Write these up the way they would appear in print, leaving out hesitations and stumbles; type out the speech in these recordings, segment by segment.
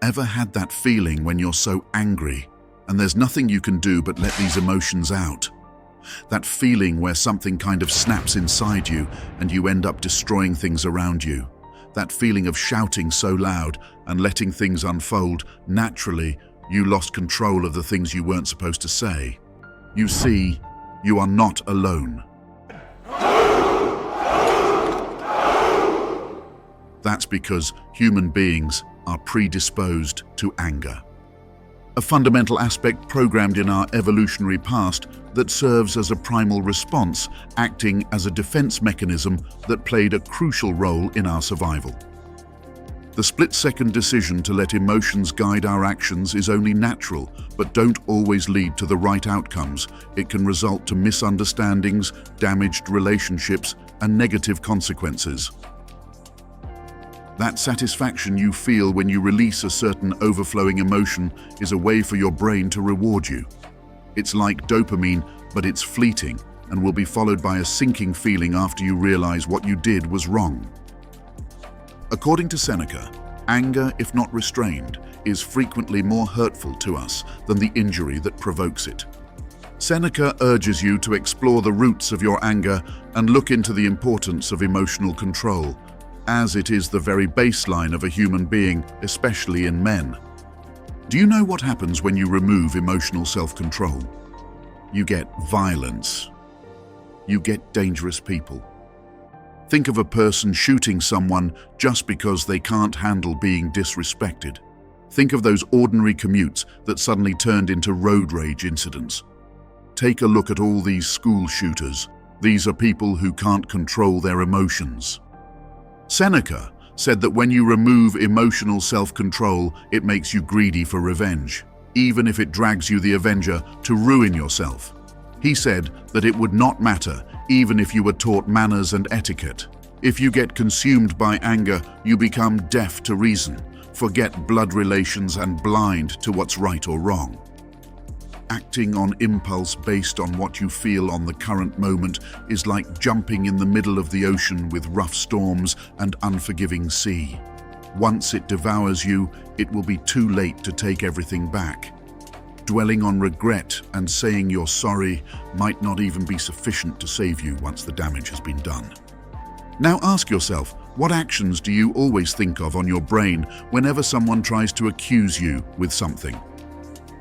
Ever had that feeling when you're so angry and there's nothing you can do but let these emotions out? That feeling where something kind of snaps inside you and you end up destroying things around you. That feeling of shouting so loud and letting things unfold, naturally, you lost control of the things you weren't supposed to say. You see, you are not alone. That's because human beings are predisposed to anger. A fundamental aspect programmed in our evolutionary past that serves as a primal response, acting as a defense mechanism that played a crucial role in our survival. The split-second decision to let emotions guide our actions is only natural, but don't always lead to the right outcomes. It can result to misunderstandings, damaged relationships, and negative consequences. That satisfaction you feel when you release a certain overflowing emotion is a way for your brain to reward you. It's like dopamine, but it's fleeting and will be followed by a sinking feeling after you realize what you did was wrong. According to Seneca, anger, if not restrained, is frequently more hurtful to us than the injury that provokes it. Seneca urges you to explore the roots of your anger and look into the importance of emotional control, as it is the very baseline of a human being, especially in men. Do you know what happens when you remove emotional self-control? You get violence. You get dangerous people. Think of a person shooting someone just because they can't handle being disrespected. Think of those ordinary commutes that suddenly turned into road rage incidents. Take a look at all these school shooters. These are people who can't control their emotions. Seneca said that when you remove emotional self-control, it makes you greedy for revenge, even if it drags you, the avenger, to ruin yourself. He said that it would not matter, even if you were taught manners and etiquette. If you get consumed by anger, you become deaf to reason, forget blood relations, and blind to what's right or wrong. Acting on impulse based on what you feel on the current moment is like jumping in the middle of the ocean with rough storms and unforgiving sea. Once it devours you, it will be too late to take everything back. Dwelling on regret and saying you're sorry might not even be sufficient to save you once the damage has been done. Now ask yourself, what actions do you always think of on your brain whenever someone tries to accuse you with something?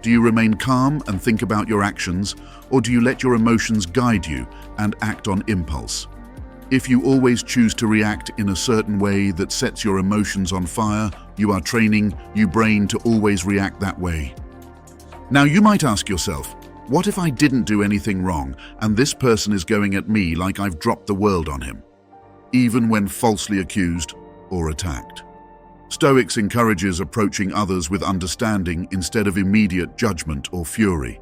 Do you remain calm and think about your actions, or do you let your emotions guide you and act on impulse? If you always choose to react in a certain way that sets your emotions on fire, you are training your brain to always react that way. Now you might ask yourself, what if I didn't do anything wrong and this person is going at me like I've dropped the world on him, even when falsely accused or attacked? Stoics encourages approaching others with understanding instead of immediate judgment or fury.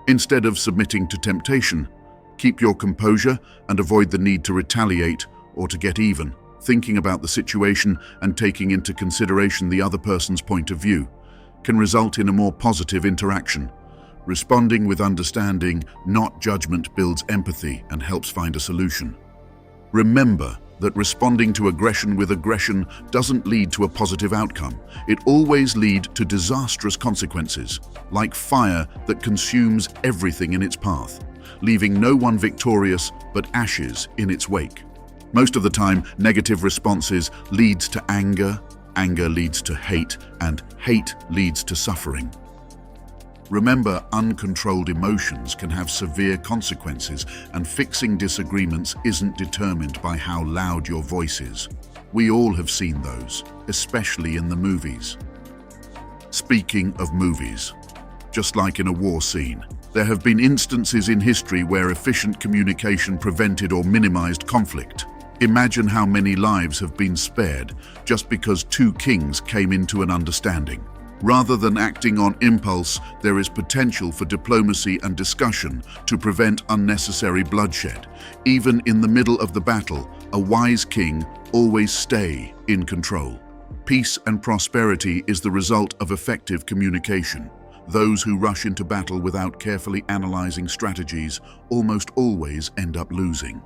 Instead of submitting to temptation, keep your composure and avoid the need to retaliate or to get even. Thinking about the situation and taking into consideration the other person's point of view can result in a more positive interaction. Responding with understanding, not judgment, builds empathy and helps find a solution. Remember that responding to aggression with aggression doesn't lead to a positive outcome. It always leads to disastrous consequences, like fire that consumes everything in its path, leaving no one victorious but ashes in its wake. Most of the time, negative responses leads to anger, anger leads to hate, and hate leads to suffering. Remember, uncontrolled emotions can have severe consequences, and fixing disagreements isn't determined by how loud your voice is. We all have seen those, especially in the movies. Speaking of movies, just like in a war scene, there have been instances in history where efficient communication prevented or minimized conflict. Imagine how many lives have been spared just because two kings came into an understanding. Rather than acting on impulse, there is potential for diplomacy and discussion to prevent unnecessary bloodshed. Even in the middle of the battle, a wise king always stays in control. Peace and prosperity is the result of effective communication. Those who rush into battle without carefully analyzing strategies almost always end up losing.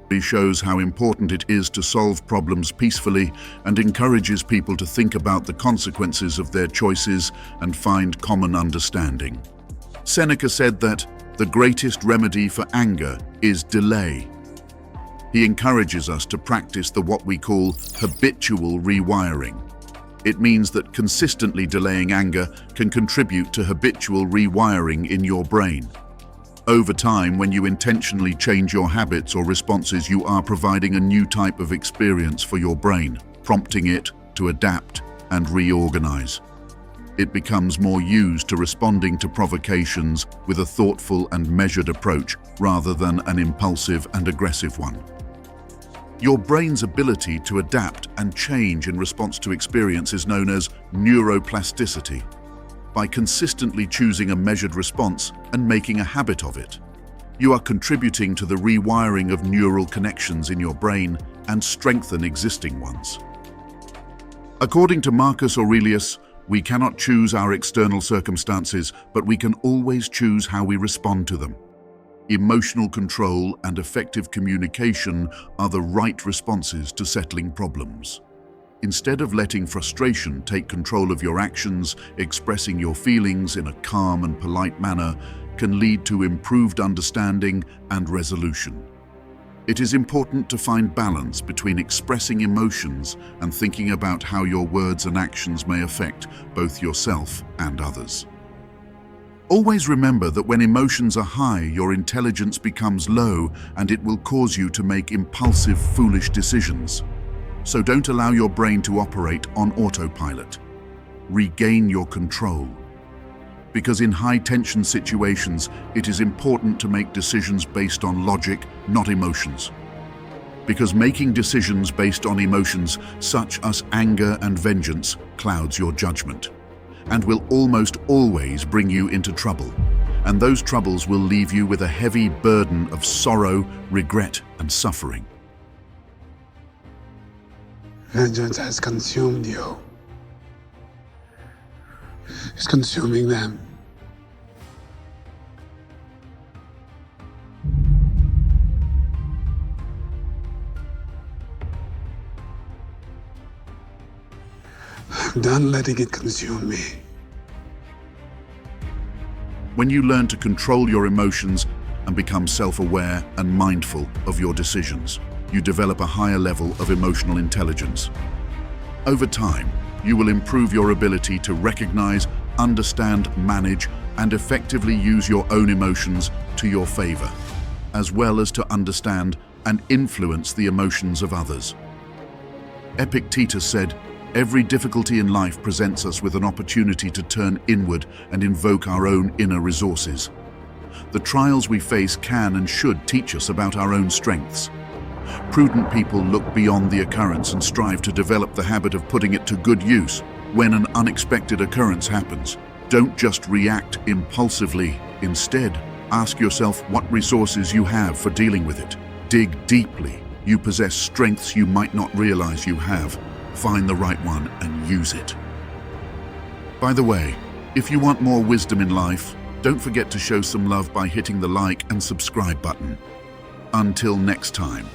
He shows how important it is to solve problems peacefully and encourages people to think about the consequences of their choices and find common understanding. Seneca said that the greatest remedy for anger is delay. He encourages us to practice what we call habitual rewiring. It means that consistently delaying anger can contribute to habitual rewiring in your brain. Over time, when you intentionally change your habits or responses, you are providing a new type of experience for your brain, prompting it to adapt and reorganize. It becomes more used to responding to provocations with a thoughtful and measured approach rather than an impulsive and aggressive one. Your brain's ability to adapt and change in response to experience is known as neuroplasticity. By consistently choosing a measured response and making a habit of it, you are contributing to the rewiring of neural connections in your brain and strengthen existing ones. According to Marcus Aurelius, we cannot choose our external circumstances, but we can always choose how we respond to them. Emotional control and effective communication are the right responses to settling problems. Instead of letting frustration take control of your actions, expressing your feelings in a calm and polite manner can lead to improved understanding and resolution. It is important to find balance between expressing emotions and thinking about how your words and actions may affect both yourself and others. Always remember that when emotions are high, your intelligence becomes low and it will cause you to make impulsive, foolish decisions. So don't allow your brain to operate on autopilot. Regain your control. Because in high-tension situations, it is important to make decisions based on logic, not emotions. Because making decisions based on emotions, such as anger and vengeance, clouds your judgment and will almost always bring you into trouble. And those troubles will leave you with a heavy burden of sorrow, regret, and suffering. Vengeance has consumed you. It's consuming them. I'm done letting it consume me. When you learn to control your emotions and become self-aware and mindful of your decisions, you develop a higher level of emotional intelligence. Over time, you will improve your ability to recognize, understand, manage, and effectively use your own emotions to your favor, as well as to understand and influence the emotions of others. Epictetus said, "Every difficulty in life presents us with an opportunity to turn inward and invoke our own inner resources. The trials we face can and should teach us about our own strengths. Prudent people look beyond the occurrence and strive to develop the habit of putting it to good use. When an unexpected occurrence happens, don't just react impulsively. Instead, ask yourself what resources you have for dealing with it. Dig deeply. You possess strengths you might not realize you have. Find the right one and use it." By the way, if you want more wisdom in life, don't forget to show some love by hitting the like and subscribe button. Until next time.